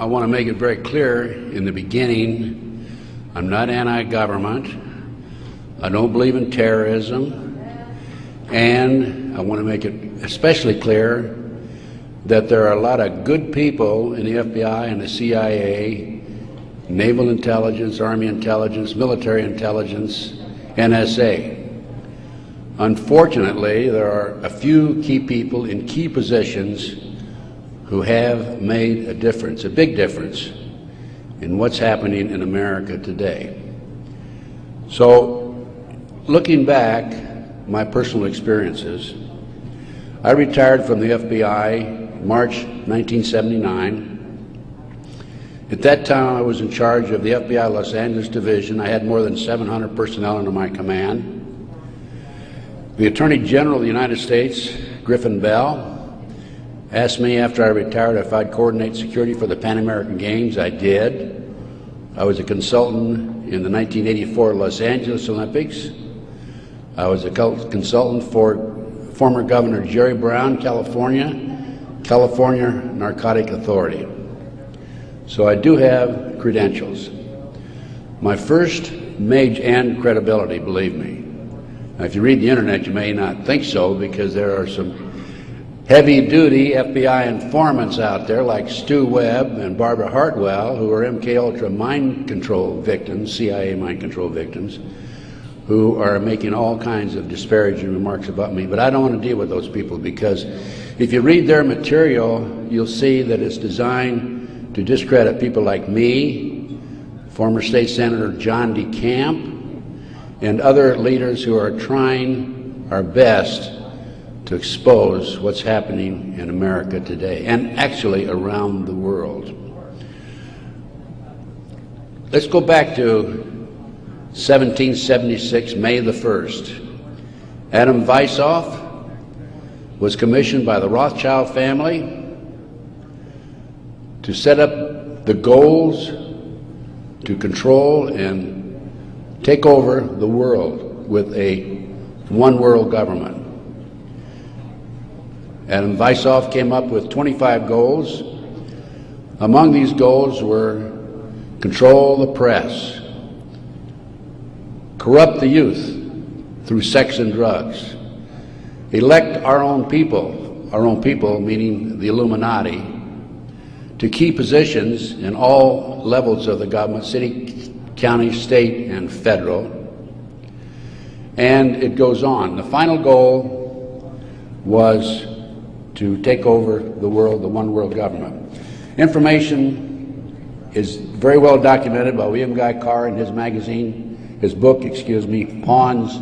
I want to make it very clear in the beginning, I'm not anti-government. I don't believe in terrorism. And I want to make it especially clear that there are a lot of good people in the FBI and the CIA, Naval Intelligence, Army Intelligence, Military Intelligence, NSA. Unfortunately, there are a few key people in key positions who have made a difference, a big difference, in what's happening in America today. So, looking back, my personal experiences, I retired from the FBI March 1979. At that time, I was in charge of the FBI Los Angeles Division. I had more than 700 personnel under my command. The Attorney General of the United States, Griffin Bell, asked me after I retired if I'd coordinate security for the Pan American Games. I did. I was a consultant in the 1984 Los Angeles Olympics. I was a consultant for former Governor Jerry Brown, California Narcotic Authority. So I do have credentials. My first major, and credibility, believe me. Now, if you read the internet, you may not think so, because there are some heavy-duty FBI informants out there like Stu Webb and Barbara Hartwell, who are MKUltra mind control victims, CIA mind control victims, who are making all kinds of disparaging remarks about me. But I don't want to deal with those people, because if you read their material, you'll see that it's designed to discredit people like me, former State Senator John DeCamp, and other leaders who are trying our best to expose what's happening in America today, and actually around the world. Let's go back to 1776, May the 1st. Adam Weishoff was commissioned by the Rothschild family to set up the goals to control and take over the world with a one world government. Adam Weishoff came up with 25 goals. Among these goals were control the press, corrupt the youth through sex and drugs, elect our own people meaning the Illuminati, to key positions in all levels of the government, city, county, state, and federal. And it goes on. The final goal was to take over the world, the one world government. Information is very well documented by William Guy Carr in his magazine, his book, excuse me, Pawns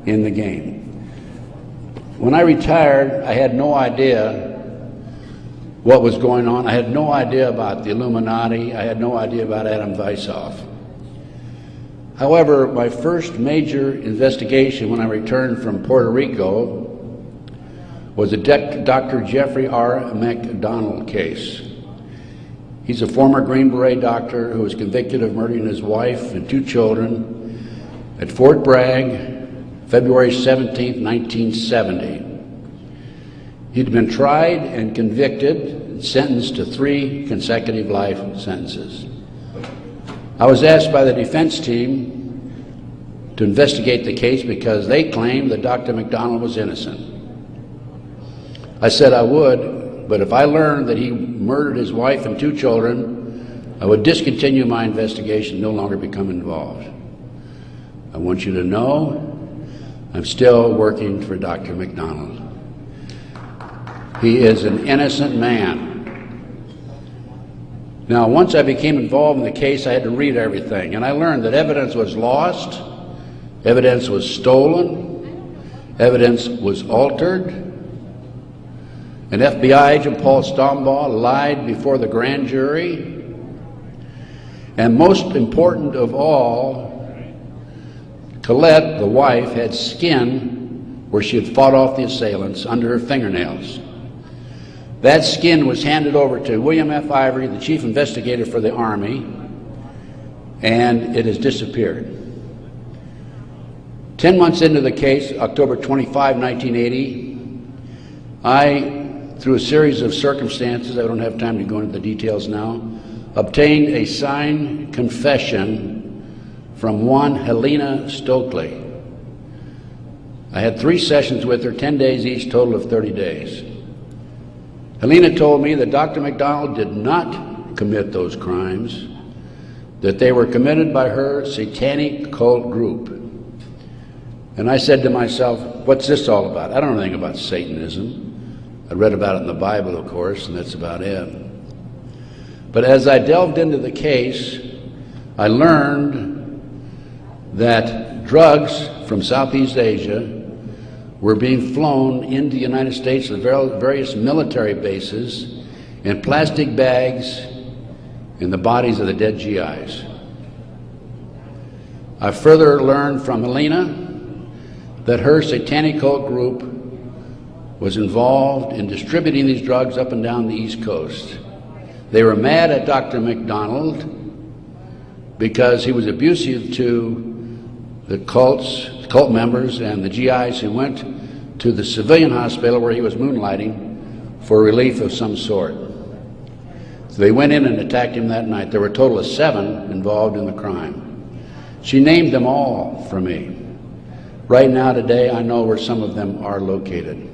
in the Game. When I retired, I had no idea what was going on. I had no idea about the Illuminati. I had no idea about Adam Weishoff. However, my first major investigation when I returned from Puerto Rico was a Dr. Jeffrey R. McDonald case. He's a former Green Beret doctor who was convicted of murdering his wife and 2 children at Fort Bragg, February 17, 1970. He'd been tried and convicted and sentenced to 3 consecutive life sentences. I was asked by the defense team to investigate the case because they claimed that Dr. McDonald was innocent. I said I would, but if I learned that he murdered his wife and 2 children, I would discontinue my investigation, no longer become involved. I want you to know I'm still working for Dr. McDonald. He is an innocent man. Now, once I became involved in the case, I had to read everything, and I learned that evidence was lost, evidence was stolen, evidence was altered. An FBI agent, Paul Stombaugh, lied before the grand jury. And most important of all, Colette, the wife, had skin where she had fought off the assailants under her fingernails. That skin was handed over to William F. Ivory, the chief investigator for the Army, and it has disappeared. 10 months into the case, October 25, 1980, I, through a series of circumstances, I don't have time to go into the details now, obtained a signed confession from one Helena Stokely. I had 3 sessions with her, 10 days each, total of 30 days. Helena told me that Dr. McDonald did not commit those crimes, that they were committed by her satanic cult group. And I said to myself, what's this all about? I don't know anything about Satanism. I read about it in the Bible, of course, and that's about it. But as I delved into the case, I learned that drugs from Southeast Asia were being flown into the United States to various military bases in plastic bags in the bodies of the dead GIs. I further learned from Helena that her satanic cult group was involved in distributing these drugs up and down the East Coast. They were mad at Dr. McDonald because he was abusive to the cult members and the GIs who went to the civilian hospital where he was moonlighting for relief of some sort. So they went in and attacked him that night. There were a total of 7 involved in the crime. She named them all for me. Right now, today, I know where some of them are located.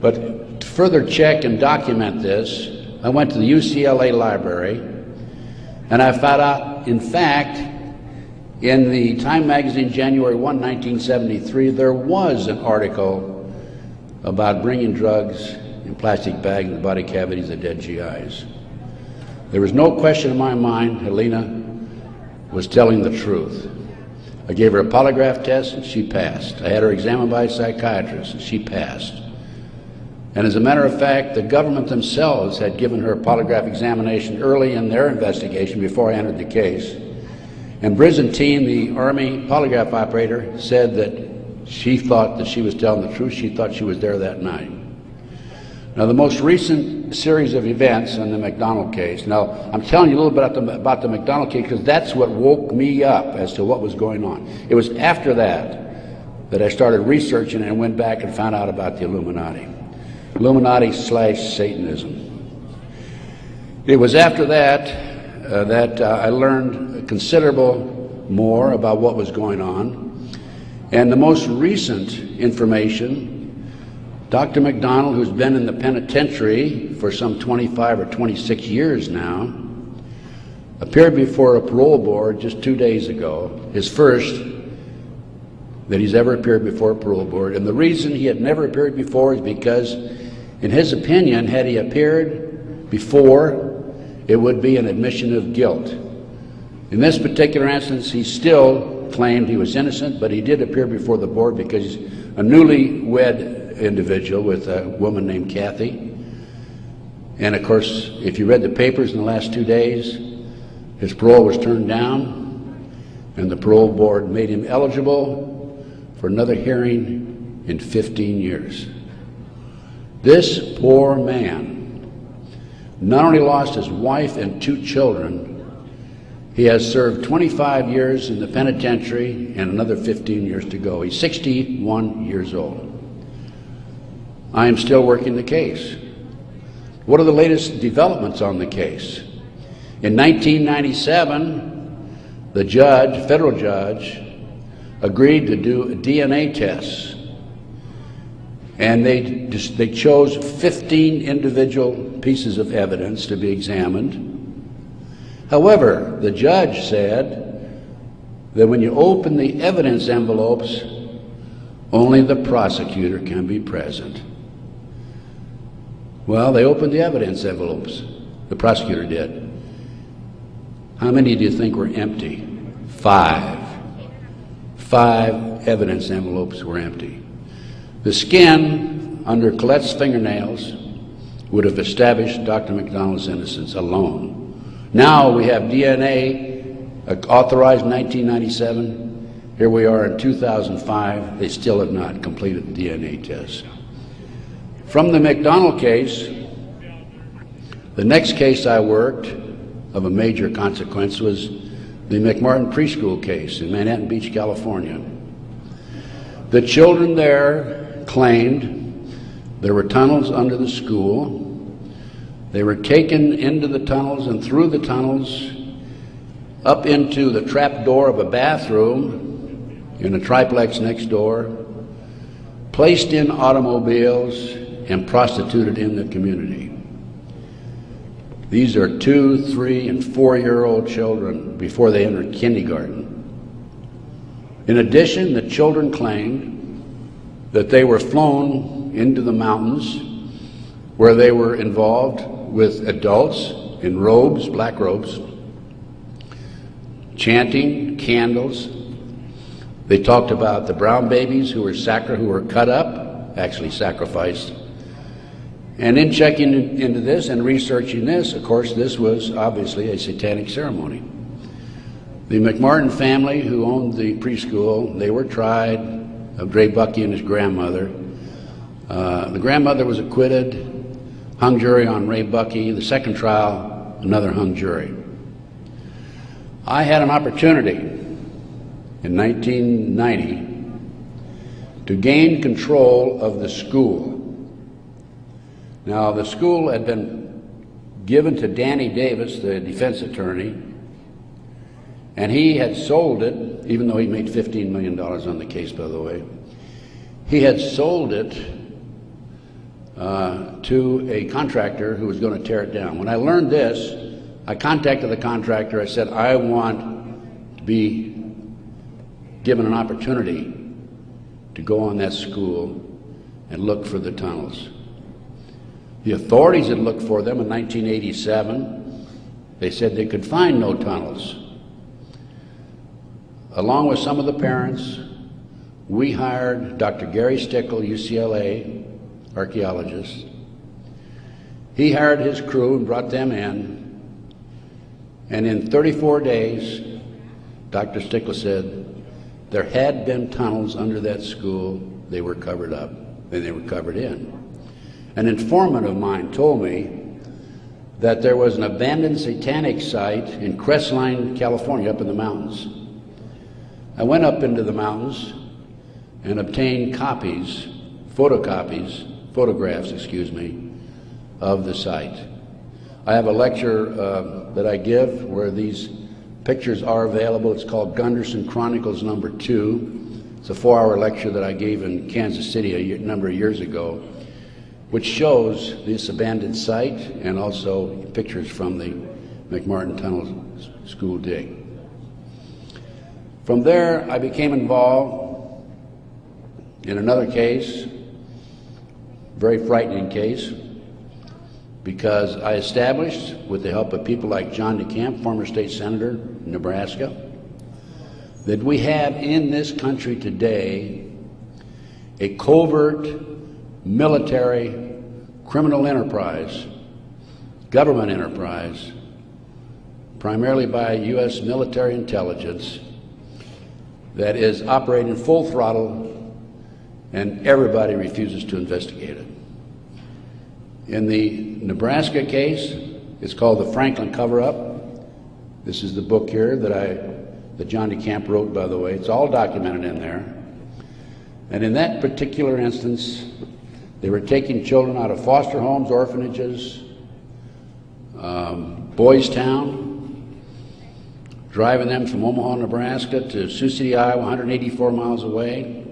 But to further check and document this, I went to the UCLA library, and I found out, in fact, in the Time magazine, January 1, 1973, there was an article about bringing drugs in plastic bags in the body cavities of dead GIs. There was no question in my mind Helena was telling the truth. I gave her a polygraph test and she passed. I had her examined by a psychiatrist and she passed. And as a matter of fact, the government themselves had given her a polygraph examination early in their investigation before I entered the case. And Byzantine, the Army polygraph operator, said that she thought that she was telling the truth. She thought she was there that night. Now, the most recent series of events in the McDonald case, now, I'm telling you a little bit about the McDonald case because that's what woke me up as to what was going on. It was after that I started researching and went back and found out about the Illuminati. Illuminati/Satanism. It was after that I learned considerable more about what was going on. And the most recent information, Dr. McDonald, who's been in the penitentiary for some 25 or 26 years now, appeared before a parole board just 2 days ago, his first that he's ever appeared before a parole board. And the reason he had never appeared before is because, in his opinion, had he appeared before, it would be an admission of guilt. In this particular instance, he still claimed he was innocent, but he did appear before the board because he's a newly-wed individual with a woman named Kathy. And of course, if you read the papers in the last 2 days, his parole was turned down, and the parole board made him eligible for another hearing in 15 years. This poor man not only lost his wife and 2 children, he has served 25 years in the penitentiary and another 15 years to go. He's 61 years old. I am still working the case. What are the latest developments on the case? In 1997, the judge, federal judge, agreed to do DNA tests. And they chose 15 individual pieces of evidence to be examined. However, the judge said that when you open the evidence envelopes, only the prosecutor can be present. Well, they opened the evidence envelopes. The prosecutor did. How many do you think were empty? 5. 5 evidence envelopes were empty. The skin under Colette's fingernails would have established Dr. McDonald's innocence alone. Now we have DNA authorized in 1997. Here we are in 2005. They still have not completed the DNA test. From the McDonald case, the next case I worked of a major consequence was the McMartin preschool case in Manhattan Beach, California. The children there claimed there were tunnels under the school They were taken into the tunnels and through the tunnels up into the trap door of a bathroom in a triplex next door, placed in automobiles, and prostituted in the community. These are 2, 3, and 4-year-old children before they enter kindergarten. In addition, the children claimed that they were flown into the mountains where they were involved with adults in robes, black robes, chanting, candles. They talked about the brown babies who were cut up, actually sacrificed. And in checking into this and researching this, of course, this was obviously a satanic ceremony. The McMartin family, who owned the preschool, they were tried of Ray Bucky and his grandmother. The grandmother was acquitted, hung jury on Ray Bucky. The second trial, another hung jury. I had an opportunity in 1990 to gain control of the school. Now, the school had been given to Danny Davis, the defense attorney, and he had sold it, even though he made $15 million on the case, by the way. He had sold it to a contractor who was going to tear it down. When I learned this, I contacted the contractor. I said, I want to be given an opportunity to go on that school and look for the tunnels. The authorities had looked for them in 1987. They said they could find no tunnels. Along with some of the parents, we hired Dr. Gary Stickle, UCLA archaeologist. He hired his crew and brought them in. And in 34 days, Dr. Stickle said there had been tunnels under that school. They were covered up, and they were covered in. An informant of mine told me that there was an abandoned satanic site in Crestline, California, up in the mountains. I went up into the mountains and obtained photographs, of the site. I have a lecture that I give where these pictures are available. It's called Gunderson Chronicles No. 2. It's a 4-hour lecture that I gave in Kansas City a number of years ago, which shows this abandoned site and also pictures from the McMartin Tunnel school dig. From there, I became involved in another case, very frightening case, because I established, with the help of people like John DeCamp, former state senator in Nebraska, that we have in this country today a covert military criminal enterprise, government enterprise, primarily by U.S. military intelligence, that is operating full throttle, and everybody refuses to investigate it. In the Nebraska case, it's called the Franklin Cover-Up. This is the book here that John DeCamp wrote, by the way. It's all documented in there. And in that particular instance, they were taking children out of foster homes, orphanages, Boys Town, driving them from Omaha, Nebraska to Sioux City, Iowa, 184 miles away,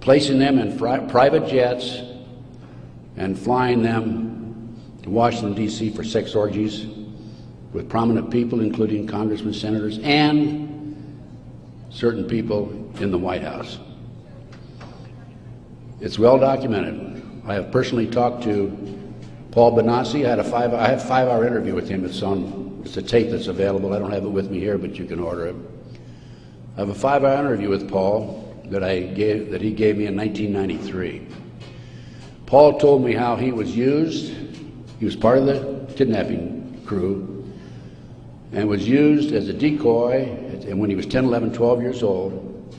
placing them in private jets and flying them to Washington, D.C. for sex orgies with prominent people, including congressmen, senators, and certain people in the White House. It's well documented. I have personally talked to Paul Benassi. I had a 5-hour interview with him. It's a tape that's available. I don't have it with me here, but you can order it. I have a 5-hour interview with Paul that he gave me in 1993. Paul told me how he was used. He was part of the kidnapping crew and was used as a decoy when he was 10, 11, 12 years old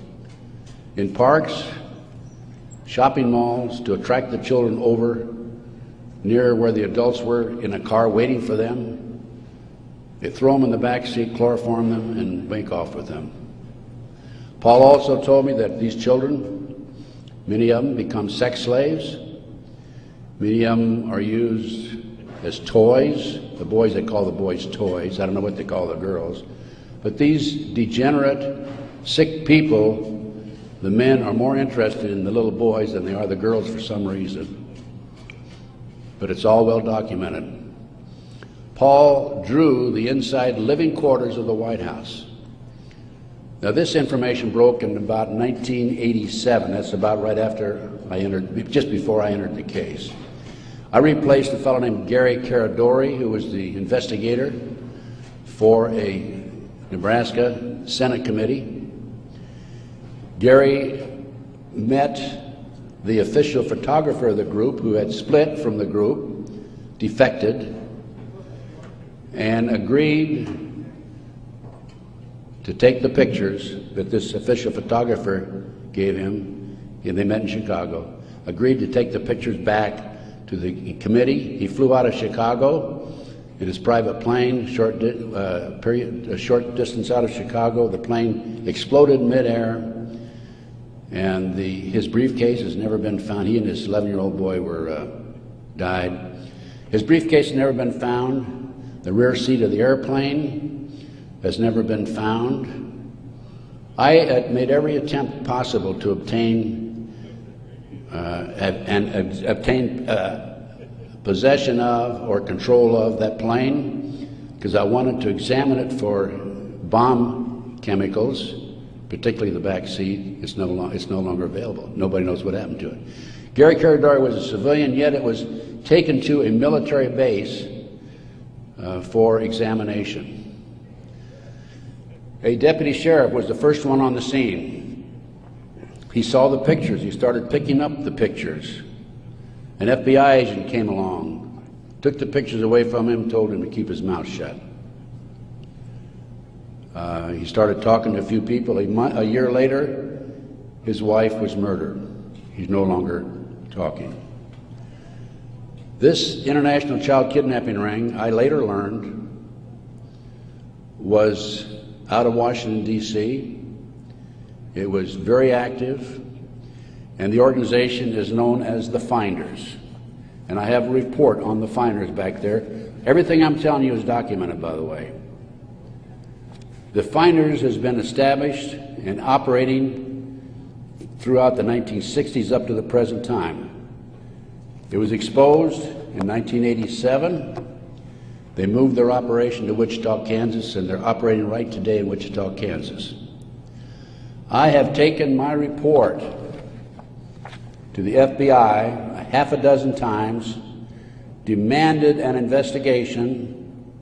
in parks, shopping malls, to attract the children over near where the adults were in a car waiting for them. They throw them in the back seat, chloroform them, and make off with them. Paul also told me that these children, many of them become sex slaves. Many of them are used as toys. The boys, they call the boys toys. I don't know what they call the girls. But these degenerate, sick people, the men are more interested in the little boys than they are the girls for some reason. But it's all well documented. Paul drew the inside living quarters of the White House. Now, this information broke in about 1987. That's about right after I entered, just before I entered the case. I replaced a fellow named Gary Caradori, who was the investigator for a Nebraska Senate committee. Gary met the official photographer of the group, who had split from the group, defected, and agreed to take the pictures that this official photographer gave him, and they met in Chicago, agreed to take the pictures back to the committee. He flew out of Chicago in his private plane, a short distance out of Chicago. The plane exploded midair, and his briefcase has never been found. He and his 11-year-old boy died. His briefcase has never been found. The rear seat of the airplane has never been found. I made every attempt possible to obtain possession of or control of that plane, because I wanted to examine it for bomb chemicals, particularly the back seat. It's no longer available. Nobody knows what happened to it. Gary Caradori was a civilian, yet it was taken to a military base for examination. A deputy sheriff was the first one on the scene. He saw the pictures. He started picking up the pictures. An FBI agent came along, took the pictures away from him, told him to keep his mouth shut. He started talking to a few people. A year later, his wife was murdered. He's no longer talking. This international child kidnapping ring, I later learned, was out of Washington, D.C. It was very active, and the organization is known as the Finders. And I have a report on the Finders back there. Everything I'm telling you is documented, by the way. The Finders has been established and operating throughout the 1960s up to the present time. It was exposed in 1987. They moved their operation to Wichita, Kansas, and they're operating right today in Wichita, Kansas. I have taken my report to the FBI a half a dozen times, demanded an investigation,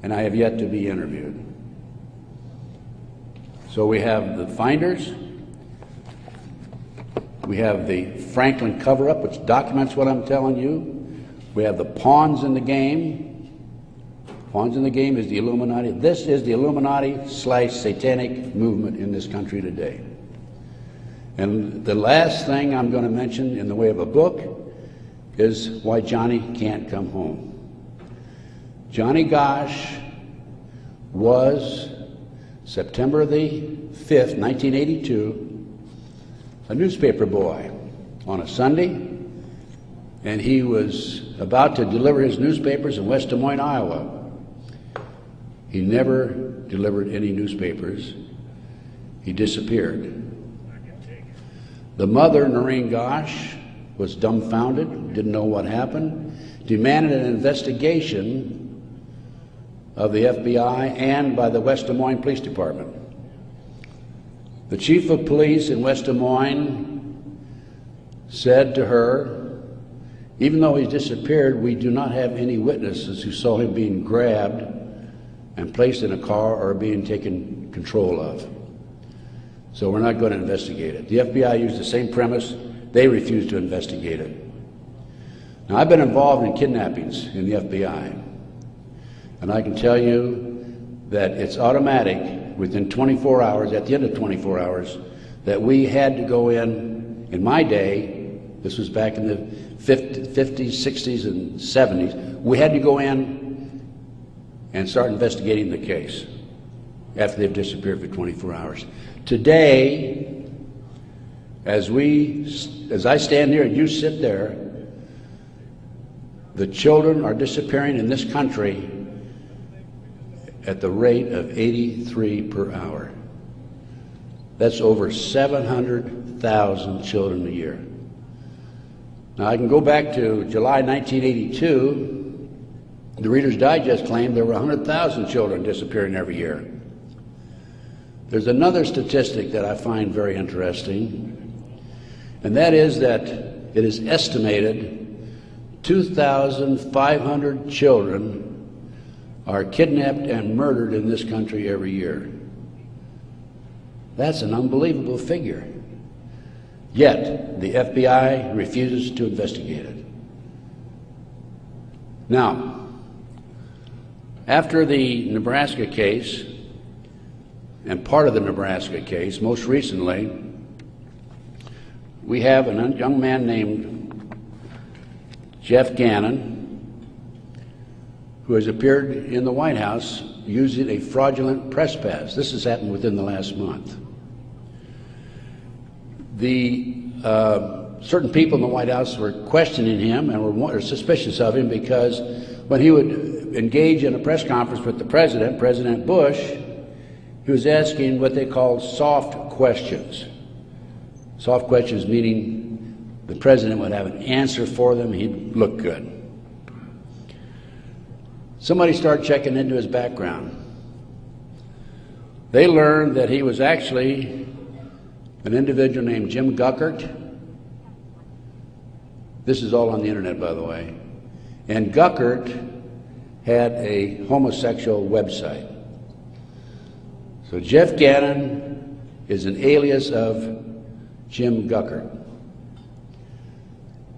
and I have yet to be interviewed. So we have the Finders, we have the Franklin cover-up, which documents what I'm telling you. We have the pawns in the game. Pawns in the game is the Illuminati. This is the Illuminati/satanic movement in this country today. And the last thing I'm going to mention in the way of a book is why Johnny can't come home. Johnny Gosch was, September the 5th, 1982, a newspaper boy on a Sunday, and he was about to deliver his newspapers in West Des Moines, Iowa. He never delivered any newspapers. He disappeared. The mother, Noreen Gosch, was dumbfounded, didn't know what happened, demanded an investigation of the FBI and by the West Des Moines Police Department. The chief of police in West Des Moines said to her, even though he's disappeared, we do not have any witnesses who saw him being grabbed and placed in a car or being taken control of. So we're not going to investigate it. The FBI used the same premise. They refused to investigate it. Now, I've been involved in kidnappings in the FBI, and I can tell you that it's automatic within 24 hours, at the end of 24 hours, that we had to go in my day, this was back in the 50s, 60s, and 70s, we had to go in and start investigating the case after they've disappeared for 24 hours. Today, as I stand here and you sit there, The children are disappearing in this country at the rate of 83 per hour. That's over 700,000 children a year. Now, I can go back to July 1982. The Reader's Digest claimed there were 100,000 children disappearing every year. There's another statistic that I find very interesting, and that is that it is estimated 2,500 children are kidnapped and murdered in this country every year. That's an unbelievable figure. Yet, the FBI refuses to investigate it. Now, after the Nebraska case, and part of the Nebraska case, most recently, we have a young man named Jeff Gannon, who has appeared in the White House using a fraudulent press pass. This has happened within the last month. Certain people in the White House were questioning him and were suspicious of him because when he would engage in a press conference with the president, President Bush, he was asking what they called soft questions. Soft questions meaning the president would have an answer for them, he'd look good. Somebody started checking into his background. They learned that he was actually an individual named Jim Guckert. This is all on the internet, by the way. And Guckert had a homosexual website. So Jeff Gannon is an alias of Jim Guckert.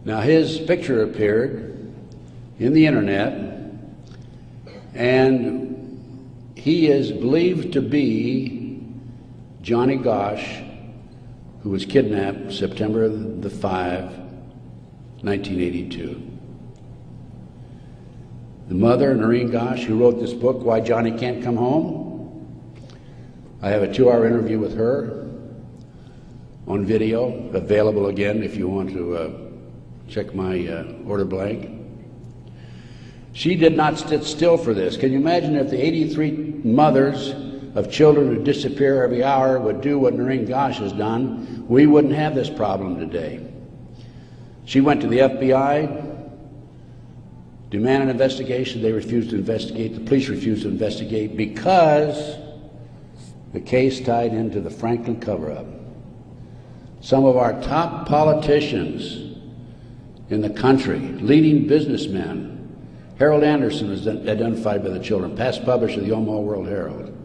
Now, his picture appeared in the internet, and he is believed to be Johnny Gosch, who was kidnapped September the 5, 1982. The mother, Noreen Gosch, who wrote this book, Why Johnny Can't Come Home, I have a 2-hour interview with her on video, available again if you want to check my order blank. She did not sit still for this. Can you imagine if the 83 mothers of children who disappear every hour would do what Noreen Gosch has done? We wouldn't have this problem today. She went to the FBI, demanded an investigation. They refused to investigate. The police refused to investigate because the case tied into the Franklin cover-up. Some of our top politicians in the country, leading businessmen. Harold Anderson was identified by the children, past publisher of the Omaha World Herald.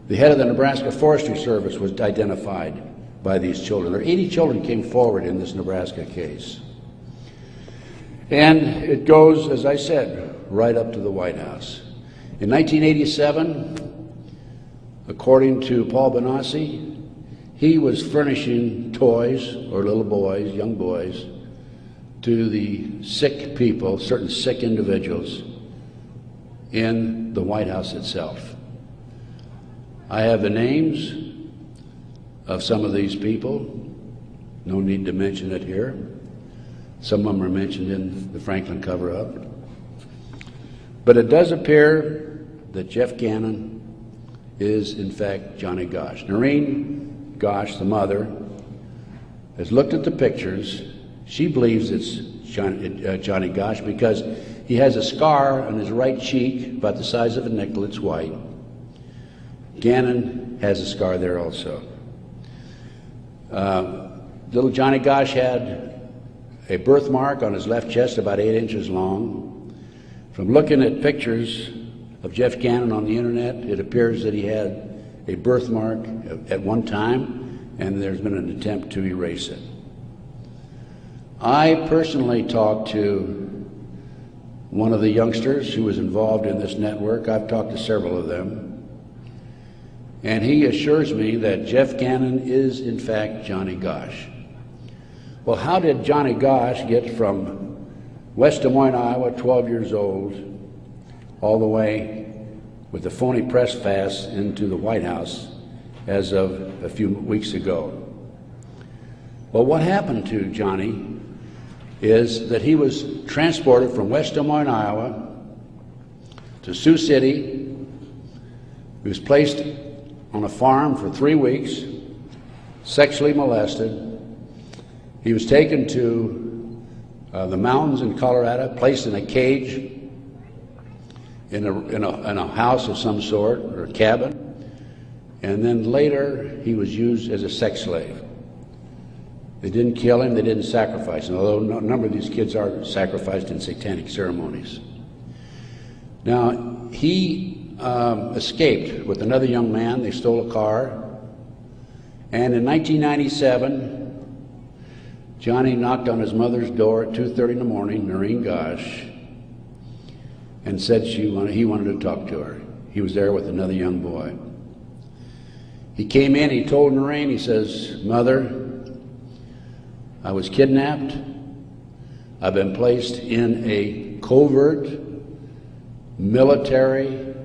The head of the Nebraska Forestry Service was identified by these children. There 80 children came forward in this Nebraska case. And it goes, as I said, right up to the White House. In 1987, according to Paul Bonacci, he was furnishing toys, or little boys, young boys, to the sick people, certain sick individuals, in the White House itself. I have the names of some of these people. No need to mention it here. Some of them are mentioned in the Franklin cover-up. But it does appear that Jeff Gannon is, in fact, Johnny Gosch. Noreen Gosch, the mother, has looked at the pictures. She believes it's Johnny Gosch because he has a scar on his right cheek about the size of a nickel. It's white. Gannon has a scar there also. Little Johnny Gosch had a birthmark on his left chest about 8 inches long. From looking at pictures of Jeff Gannon on the internet, it appears that he had a birthmark at one time, and there's been an attempt to erase it. I personally talked to one of the youngsters who was involved in this network. I've talked to several of them. And he assures me that Jeff Gannon is, in fact, Johnny Gosch. Well, how did Johnny Gosch get from West Des Moines, Iowa, 12 years old, all the way with a phony press pass into the White House as of a few weeks ago? Well, what happened to Johnny is that he was transported from West Des Moines, Iowa to Sioux City. He was placed on a farm for 3 weeks, sexually molested. He was taken to the mountains in Colorado, placed in a cage in a house of some sort, or a cabin, and then later he was used as a sex slave. They didn't kill him, they didn't sacrifice him, although a number of these kids are sacrificed in satanic ceremonies. Now, he escaped with another young man. They stole a car, and in 1997, Johnny knocked on his mother's door at 2:30 in the morning, Noreen Gosch, and said he wanted to talk to her. He was there with another young boy. He came in, he told Noreen, he says, "Mother, I was kidnapped. I've been placed in a covert military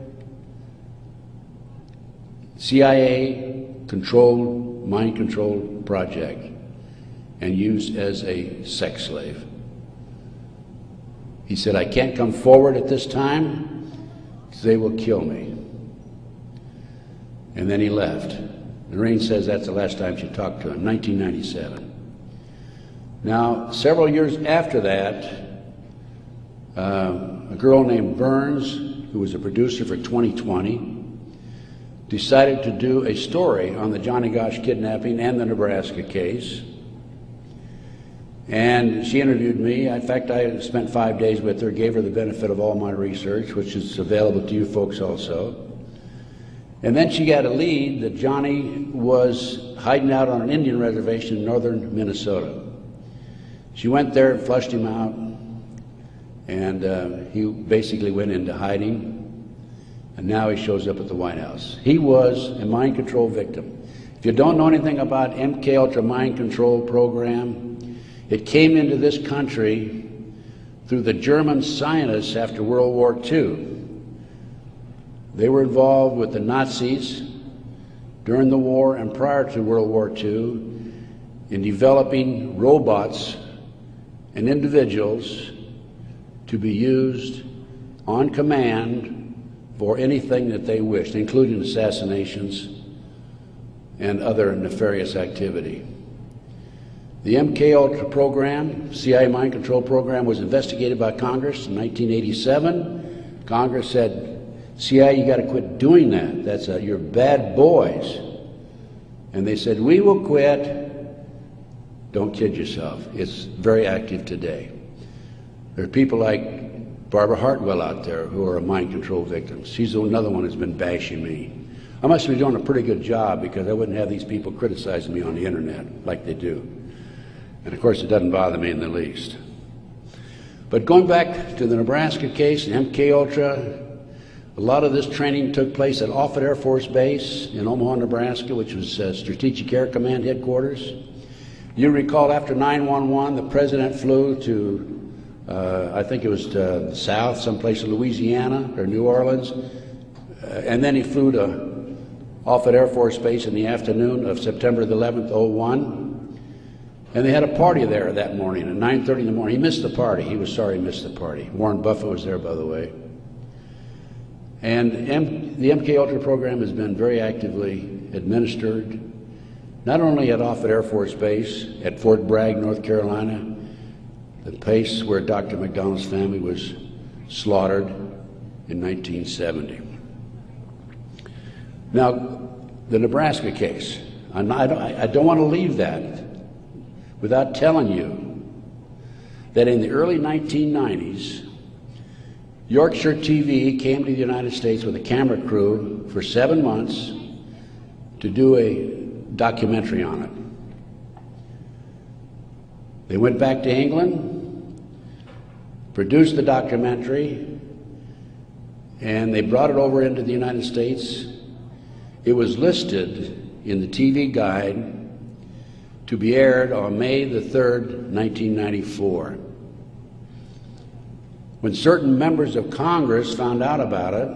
CIA-controlled, mind-controlled project and used as a sex slave." He said, "I can't come forward at this time because they will kill me." And then he left. Noreen says that's the last time she talked to him, 1997. Now, several years after that, a girl named Burns, who was a producer for 2020, decided to do a story on the Johnny Gosch kidnapping and the Nebraska case. And she interviewed me. In fact, I spent 5 days with her, gave her the benefit of all my research, which is available to you folks also. And then she got a lead that Johnny was hiding out on an Indian reservation in northern Minnesota. She went there and flushed him out, and he basically went into hiding, and now he shows up at the White House. He was a mind control victim. If you don't know anything about MKUltra mind control program, it came into this country through the German scientists after World War II. They were involved with the Nazis during the war and prior to World War II in developing robots and individuals to be used on command for anything that they wished, including assassinations and other nefarious activity. The MKUltra program, CIA mind control program, was investigated by Congress in 1987. Congress said, CIA, you got to quit doing that. You're bad boys. And they said, we will quit. Don't kid yourself. It's very active today. There are people like Barbara Hartwell out there who are mind control victims. She's another one who's been bashing me. I must be doing a pretty good job because I wouldn't have these people criticizing me on the internet like they do. And of course, it doesn't bother me in the least. But going back to the Nebraska case, the MKUltra, a lot of this training took place at Offutt Air Force Base in Omaha, Nebraska, which was Strategic Air Command headquarters. You recall after 9/11, the president flew to, I think it was to the south, someplace in Louisiana or New Orleans, and then he flew to Offutt Air Force Base in the afternoon of September the 11th, 2001. And they had a party there that morning at 9:30 in the morning. He missed the party. He was sorry he missed the party. Warren Buffett was there, by the way. And the MKUltra program has been very actively administered, not only at Offutt Air Force Base, at Fort Bragg, North Carolina, the place where Dr. McDonald's family was slaughtered in 1970. Now, the Nebraska case, I don't want to leave that without telling you that in the early 1990s, Yorkshire TV came to the United States with a camera crew for 7 months to do a documentary on it. They went back to England, produced the documentary, and they brought it over into the United States. It was listed in the TV guide to be aired on May the 3rd, 1994. When certain members of Congress found out about it,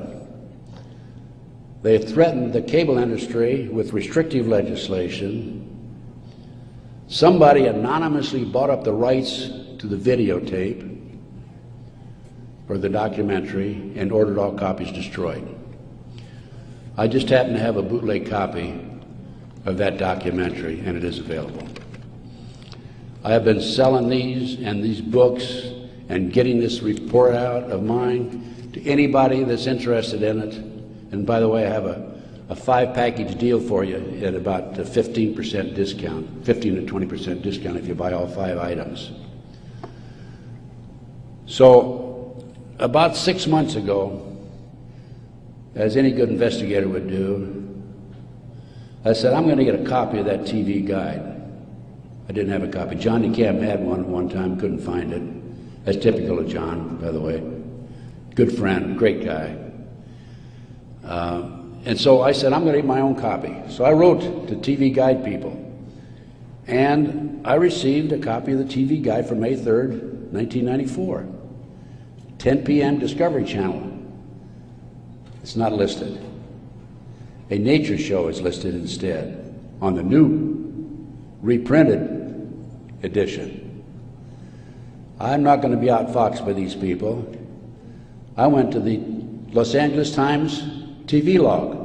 they threatened the cable industry with restrictive legislation. Somebody anonymously bought up the rights to to the videotape or the documentary and ordered all copies destroyed. I just happen to have a bootleg copy of that documentary, and it is available. I have been selling these and these books and getting this report out of mine to anybody that's interested in it. And by the way, I have a 5-package deal for you at about a 15% discount, 15 to 20% discount if you buy all 5 items. So about 6 months ago, as any good investigator would do, I said, I'm going to get a copy of that TV guide. I didn't have a copy. John DeCamp had one at one time, couldn't find it. That's typical of John, by the way. Good friend, great guy. And so I said, I'm going to get my own copy. So I wrote to TV Guide people, and I received a copy of the TV Guide for May 3rd, 1994. 10 p.m. Discovery Channel. It's not listed. A nature show is listed instead on the new reprinted edition. I'm not going to be outfoxed by these people. I went to the Los Angeles Times TV log.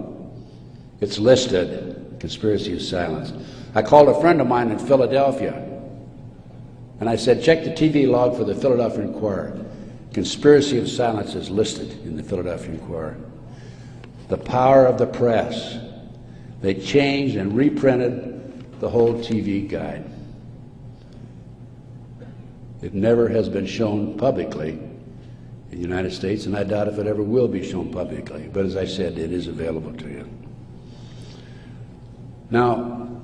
It's listed, Conspiracy of Silence. I called a friend of mine in Philadelphia, and I said, check the TV log for the Philadelphia Inquirer. Conspiracy of Silence is listed in the Philadelphia Inquirer. The power of the press. They changed and reprinted the whole TV guide. It never has been shown publicly in the United States, and I doubt if it ever will be shown publicly. But as I said, it is available to you. Now,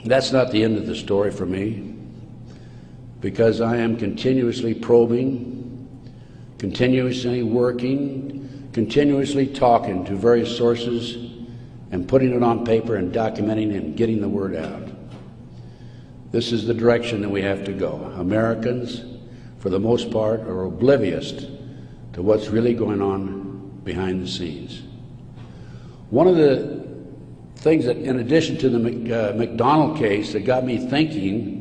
that's not the end of the story for me, because I am continuously probing, continuously working, continuously talking to various sources and putting it on paper and documenting and getting the word out. This is the direction that we have to go. Americans, for the most part, are oblivious to what's really going on behind the scenes. One of the things that, in addition to the McDonald case, that got me thinking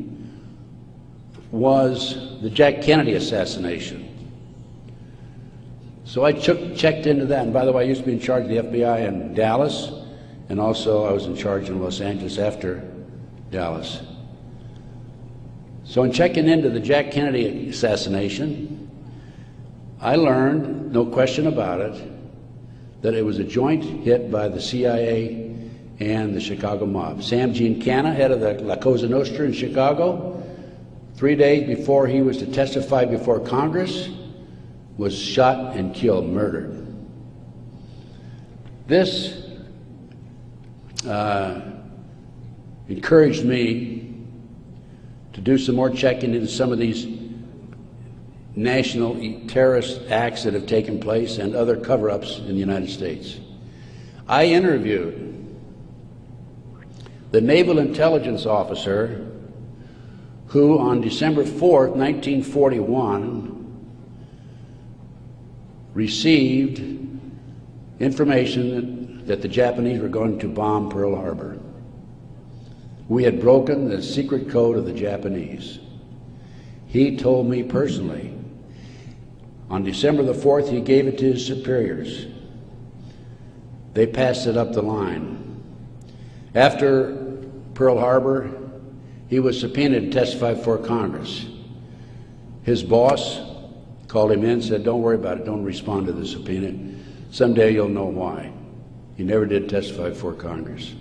was the Jack Kennedy assassination. So I checked into that, and by the way, I used to be in charge of the FBI in Dallas, and also I was in charge in Los Angeles after Dallas. So in checking into the Jack Kennedy assassination, I learned, no question about it, that it was a joint hit by the CIA and the Chicago mob. Sam Giancana, head of the La Cosa Nostra in Chicago, 3 days before he was to testify before Congress, was shot and killed, murdered. This encouraged me to do some more checking into some of these national terrorist acts that have taken place and other cover-ups in the United States. I interviewed the Naval Intelligence Officer who on December 4th, 1941, received information that the Japanese were going to bomb Pearl Harbor. We had broken the secret code of the Japanese. He told me personally, on December the 4th, he gave it to his superiors. They passed it up the line. After Pearl Harbor, he was subpoenaed to testify before Congress. His boss called him in and said, don't worry about it, don't respond to the subpoena. Someday you'll know why. He never did testify before Congress.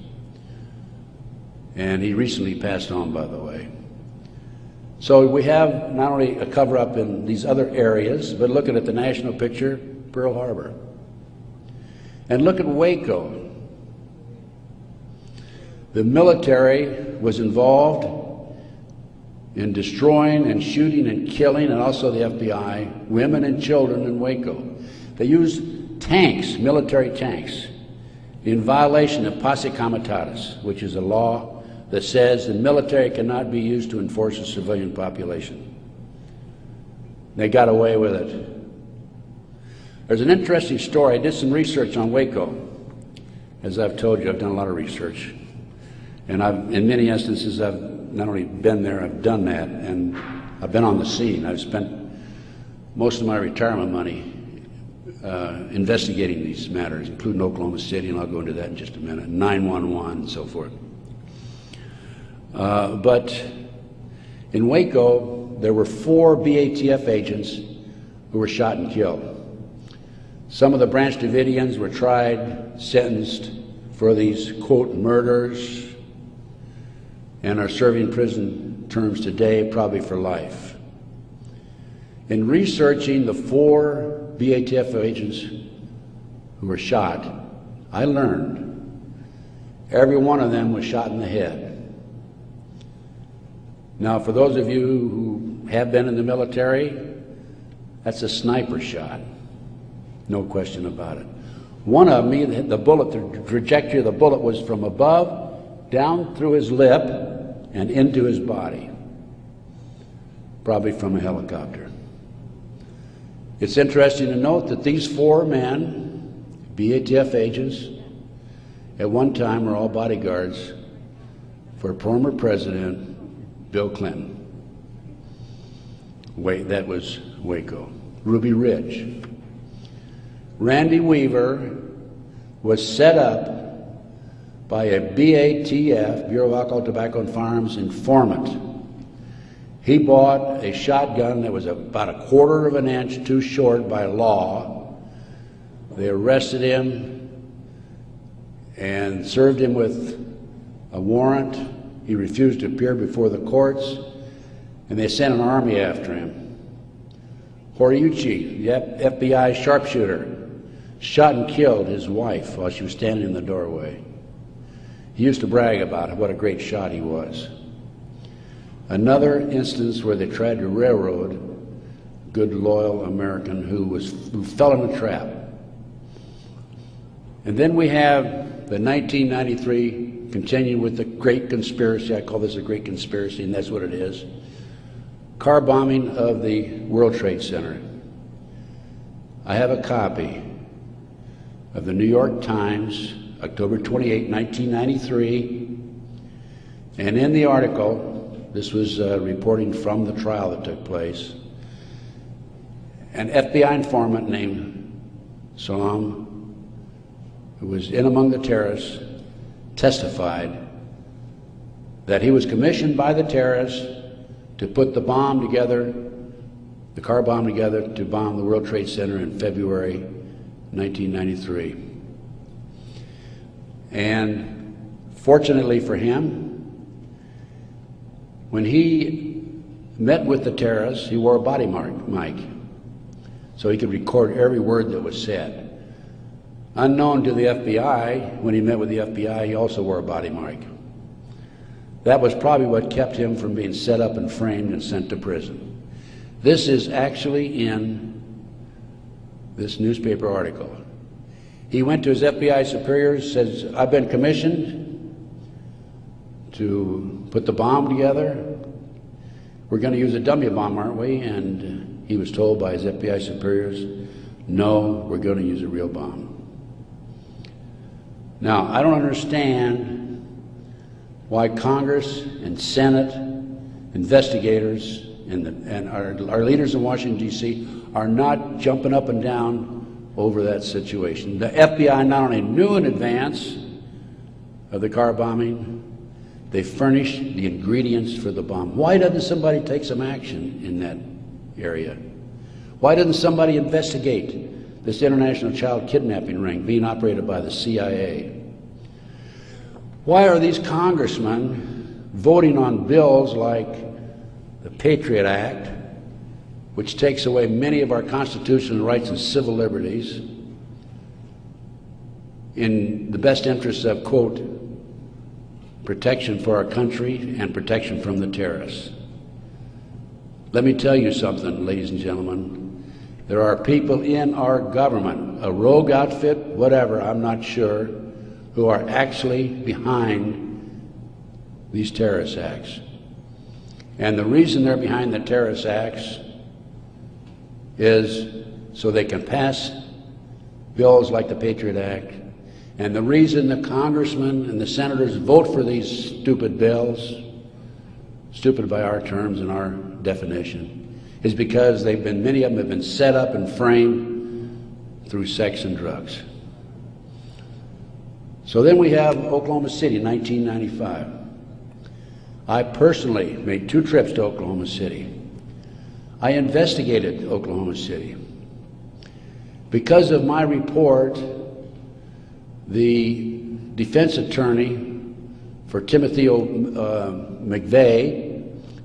And he recently passed on, by the way. So we have not only a cover-up in these other areas, but looking at the national picture, Pearl Harbor. And look at Waco. The military was involved in destroying and shooting and killing, and also the FBI, women and children in Waco. They used tanks, military tanks, in violation of Posse Comitatus, which is a law that says the military cannot be used to enforce a civilian population. They got away with it. There's an interesting story. I did some research on Waco. As I've told you, I've done a lot of research. And in many instances, I've not only been there, I've done that. And I've been on the scene. I've spent most of my retirement money investigating these matters, including Oklahoma City, and I'll go into that in just a minute, 911 and so forth. But in Waco, there were 4 BATF agents who were shot and killed. Some of the Branch Davidians were tried, sentenced for these, quote, murders, and are serving prison terms today, probably for life. In researching the 4 BATF agents who were shot, I learned every one of them was shot in the head. Now, for those of you who have been in the military, that's a sniper shot, no question about it. One of them, the bullet, the trajectory of the bullet was from above, down through his lip, and into his body, probably from a helicopter. It's interesting to note that these 4 men, BATF agents, at one time were all bodyguards for former President Bill Clinton. That was Waco. Ruby Ridge. Randy Weaver was set up by a BATF, Bureau of Alcohol, Tobacco, and Firearms, informant. He bought a shotgun that was about 1/4 of an inch too short by law. They arrested him and served him with a warrant. He refused to appear before the courts, and they sent an army after him. Horiuchi, the FBI sharpshooter, shot and killed his wife while she was standing in the doorway. He used to brag about what a great shot he was. Another instance where they tried to railroad a good, loyal American who fell in a trap. And then we have the 1993, continuing with the great conspiracy. I call this a great conspiracy, and that's what it is. Car bombing of the World Trade Center. I have a copy of the New York Times, October 28, 1993, and in the article, this was reporting from the trial that took place, an FBI informant named Salam, who was in among the terrorists, testified that he was commissioned by the terrorists to put the bomb together, the car bomb together, to bomb the World Trade Center in February 1993. And fortunately for him, when he met with the terrorists, he wore a body mic so he could record every word that was said. Unknown to the FBI, when he met with the FBI, he also wore a body mic. That was probably what kept him from being set up and framed and sent to prison. This is actually in this newspaper article. He went to his FBI superiors, says, I've been commissioned to put the bomb together. We're going to use a dummy bomb, aren't we? And he was told by his FBI superiors, no, we're going to use a real bomb. Now, I don't understand why Congress and Senate, investigators, and our leaders in Washington, D.C. are not jumping up and down over that situation. The FBI not only knew in advance of the car bombing, they furnished the ingredients for the bomb. Why doesn't somebody take some action in that area? Why doesn't somebody investigate this international child kidnapping ring being operated by the CIA? Why are these congressmen voting on bills like the Patriot Act, which takes away many of our constitutional rights and civil liberties in the best interests of, quote, protection for our country and protection from the terrorists? Let me tell you something, ladies and gentlemen. There are people in our government, a rogue outfit, whatever, I'm not sure, who are actually behind these terrorist acts. And the reason they're behind the terrorist acts is so they can pass bills like the Patriot Act. And the reason the congressmen and the senators vote for these stupid bills, stupid by our terms and our definition, is because many of them have been set up and framed through sex and drugs. So then we have Oklahoma City, 1995. I personally made 2 trips to Oklahoma City. I investigated Oklahoma City. Because of my report, the defense attorney for Timothy McVeigh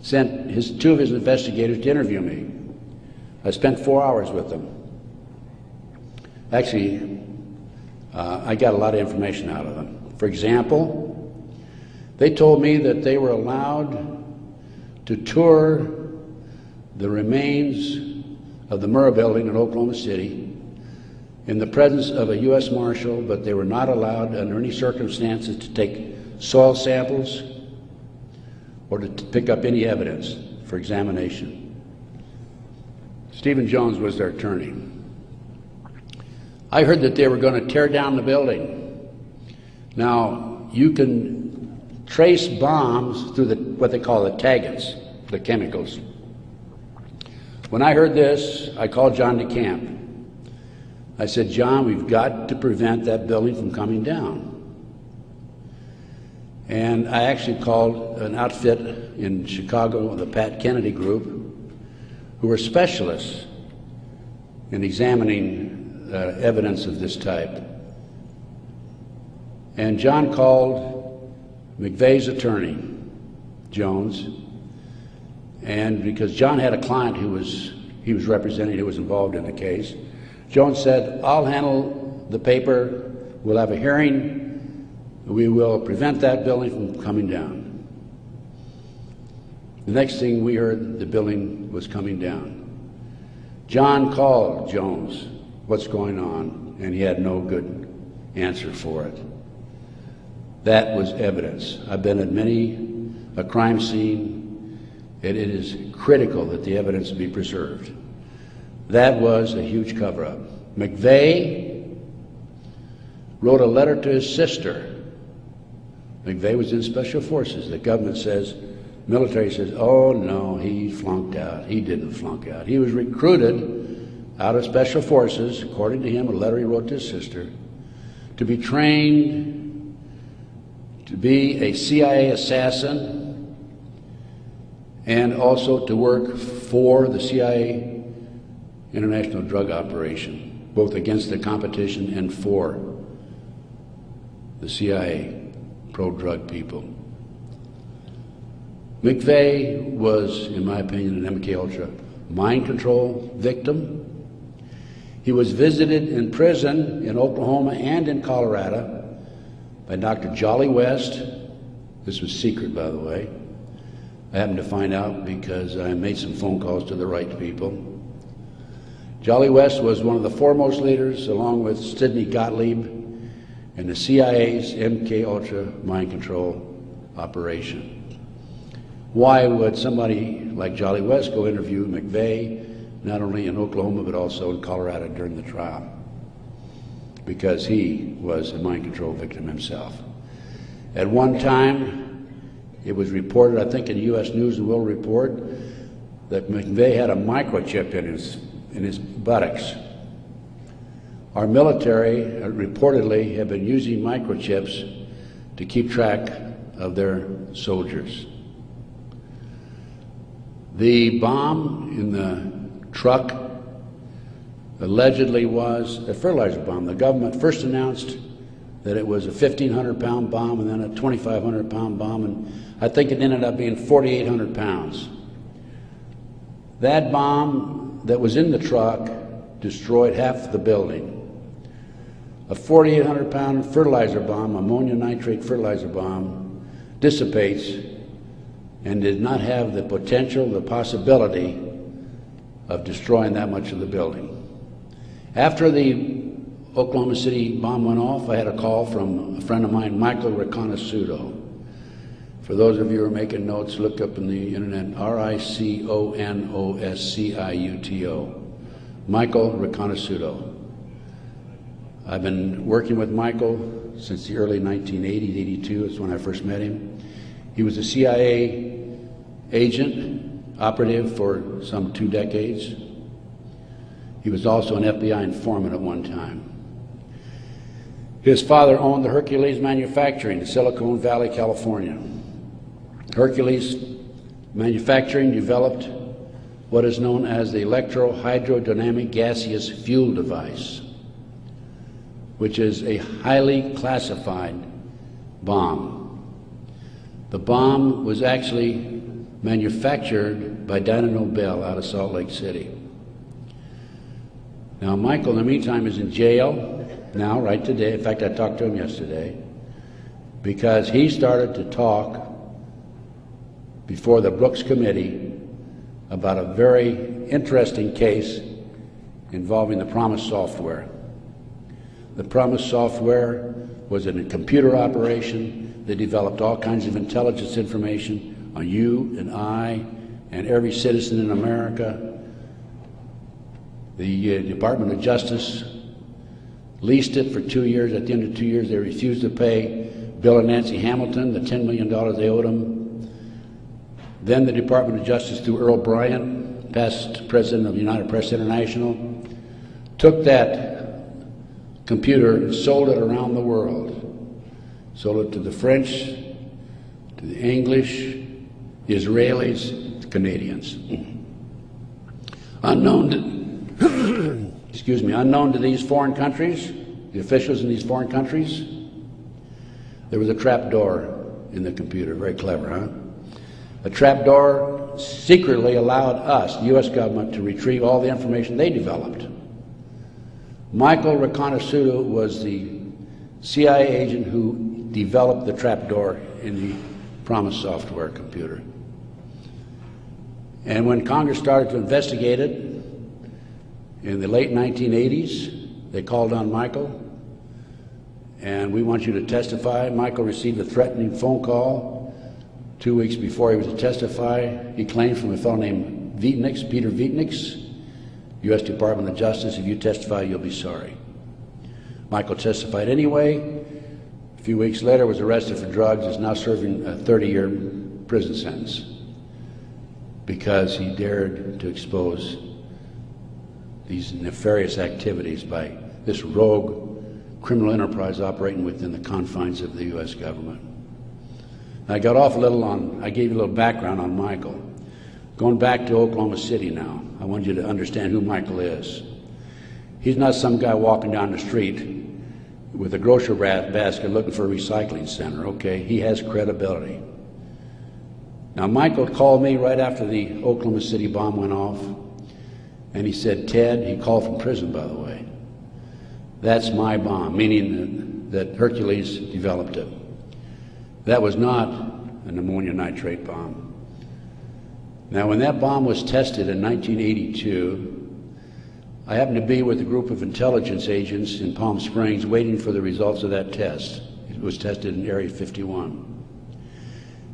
sent 2 of his investigators to interview me. I spent 4 hours with them. Actually, I got a lot of information out of them. For example, they told me that they were allowed to tour the remains of the Murrah Building in Oklahoma City in the presence of a U.S. Marshal, but they were not allowed under any circumstances to take soil samples or to pick up any evidence for examination. Stephen Jones was their attorney. I heard that they were going to tear down the building. Now, you can trace bombs through what they call the taggants, the chemicals. When I heard this, I called John DeCamp. I said, John, we've got to prevent that building from coming down. And I actually called an outfit in Chicago, the Pat Kennedy Group, who were specialists in examining evidence of this type. And John called McVeigh's attorney, Jones, and because John had a client he was representing who was involved in the case, Jones said, I'll handle the paper, we'll have a hearing, we will prevent that building from coming down. The next thing we heard, the building was coming down. John called Jones, what's going on? And he had no good answer for it. That was evidence. I've been at many a crime scene, and it is critical that the evidence be preserved. That was a huge cover-up. McVeigh wrote a letter to his sister. McVeigh was in Special Forces. The government says, military says, oh no, he flunked out. He didn't flunk out. He was recruited out of Special Forces, according to him, a letter he wrote to his sister, to be trained to be a CIA assassin and also to work for the CIA international drug operation, both against the competition and for the CIA pro-drug people. McVeigh was, in my opinion, an MKUltra mind control victim. He was visited in prison in Oklahoma and in Colorado by Dr. Jolly West. This was secret, by the way. I happened to find out because I made some phone calls to the right people. Jolly West was one of the foremost leaders, along with Sidney Gottlieb, in the CIA's MKUltra mind control operation. Why would somebody like Jolly West go interview McVeigh, not only in Oklahoma but also in Colorado during the trial? Because he was a mind control victim himself. At one time, it was reported, I think in the U.S. News and World Report, that McVeigh had a microchip in his buttocks. Our military reportedly have been using microchips to keep track of their soldiers. The bomb in the truck allegedly was a fertilizer bomb. The government first announced that it was a 1,500-pound bomb and then a 2,500-pound bomb, and I think it ended up being 4,800 pounds. That bomb that was in the truck destroyed half the building. A 4,800-pound fertilizer bomb, ammonia nitrate fertilizer bomb, dissipates and did not have the potential, the possibility of destroying that much of the building. After the Oklahoma City bomb went off, I had a call from a friend of mine, Michael Riconosciuto. For those of you who are making notes, look up in the internet, Riconosciuto. Michael Riconosciuto. I've been working with Michael since the early 1980s, 82 is when I first met him. He was a CIA agent operative for some 2 decades. He was also an FBI informant at one time. His father owned the Hercules Manufacturing in Silicon Valley, California. Hercules Manufacturing developed what is known as the electro-hydrodynamic gaseous fuel device, which is a highly classified bomb. The bomb was actually manufactured by Dyno Nobel out of Salt Lake City. Now, Michael, in the meantime, is in jail now, right today. In fact, I talked to him yesterday because he started to talk before the Brooks Committee about a very interesting case involving the PROMIS software. The PROMIS software was in a computer operation that developed all kinds of intelligence information on you and I and every citizen in America. The Department of Justice leased it for 2 years. At the end of 2 years, they refused to pay Bill and Nancy Hamilton the $10 million they owed them. Then the Department of Justice, through Earl Bryant, past president of United Press International, took that computer and sold it around the world. Sold it to the French, to the English, the Israelis, the Canadians. Unknown to these foreign countries, the officials in these foreign countries, there was a trap door in the computer. Very clever, huh? A trapdoor secretly allowed us, the U.S. government, to retrieve all the information they developed. Michael Riconosciuto was the CIA agent who developed the trapdoor in the PROMIS software computer. And when Congress started to investigate it in the late 1980s, they called on Michael, and we want you to testify. Michael received a threatening phone call 2 weeks before he was to testify. He claimed from a fellow named Vitniks, Peter Vitniks, U.S. Department of Justice, if you testify, you'll be sorry. Michael testified anyway. A few weeks later, was arrested for drugs, is now serving a 30-year prison sentence because he dared to expose these nefarious activities by this rogue criminal enterprise operating within the confines of the U.S. government. I got off a little I gave you a little background on Michael. Going back to Oklahoma City now, I want you to understand who Michael is. He's not some guy walking down the street with a grocery basket looking for a recycling center, okay? He has credibility. Now, Michael called me right after the Oklahoma City bomb went off, and he said, Ted, he called from prison, by the way, that's my bomb, meaning that Hercules developed it. That was not an ammonium nitrate bomb. Now, when that bomb was tested in 1982, I happened to be with a group of intelligence agents in Palm Springs waiting for the results of that test. It was tested in Area 51.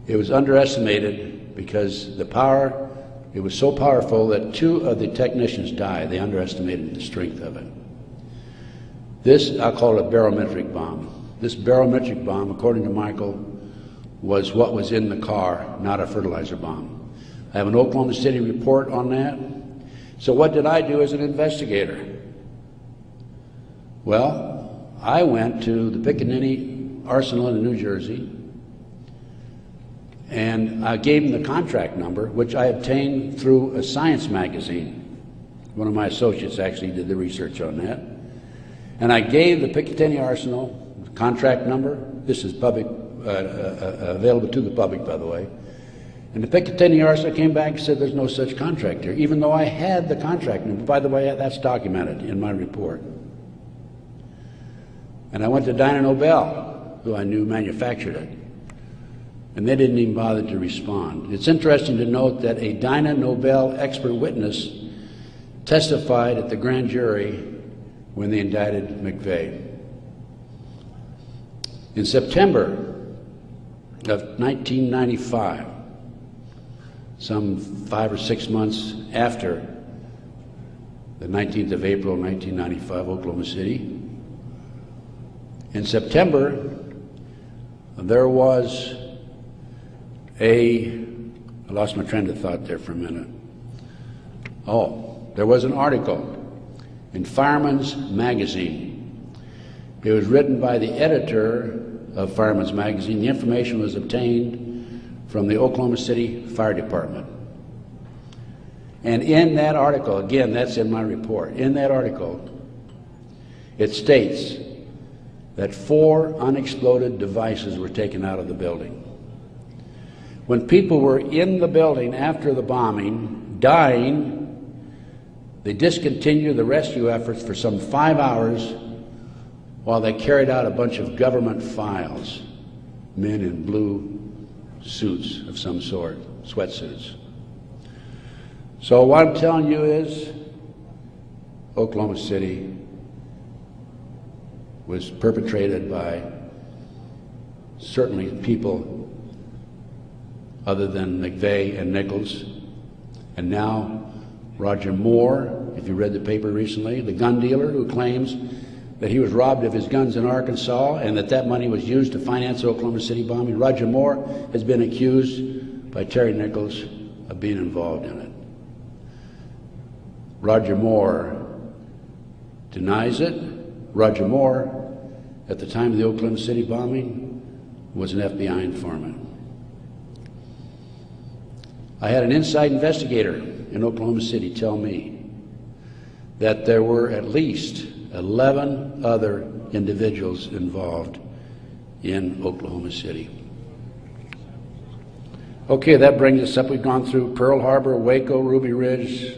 It was underestimated because the power, it was so powerful that 2 of the technicians died. They underestimated the strength of it. This, I'll call it a barometric bomb. This barometric bomb, according to Michael, was what was in the car, not a fertilizer bomb. I have an Oklahoma City report on that. So what did I do as an investigator? Well, I went to the Pickaninny Arsenal in New Jersey, and I gave him the contract number, which I obtained through a science magazine. One of my associates actually did the research on that. And I gave the Picatinny Arsenal the contract number. This is public, available to the public, by the way. And the Picatinny Arsenal came back and said there's no such contract here, even though I had the contract number. By the way, that's documented in my report. And I went to Dyno Nobel, who I knew manufactured it, and they didn't even bother to respond. It's interesting to note that a Dyno Nobel expert witness testified at the grand jury when they indicted McVeigh. In September of 1995, some 5 or 6 months after the 19th of April, 1995, Oklahoma City, in September, there was a I lost my train of thought there for a minute. Oh, there was an article in Fireman's Magazine. It was written by the editor of Fireman's Magazine. The information was obtained from the Oklahoma City Fire Department. And in that article, again, that's in my report, in that article, it states that 4 unexploded devices were taken out of the building. When people were in the building after the bombing, dying, they discontinued the rescue efforts for some 5 hours while they carried out a bunch of government files, men in blue suits of some sort, sweatsuits. So what I'm telling you is Oklahoma City was perpetrated by certainly people other than McVeigh and Nichols, and now Roger Moore, if you read the paper recently, the gun dealer who claims that he was robbed of his guns in Arkansas and that money was used to finance the Oklahoma City bombing. Roger Moore has been accused by Terry Nichols of being involved in it. Roger Moore denies it. Roger Moore, at the time of the Oklahoma City bombing, was an FBI informant. I had an inside investigator in Oklahoma City tell me that there were at least 11 other individuals involved in Oklahoma City. Okay, that brings us up. We've gone through Pearl Harbor, Waco, Ruby Ridge,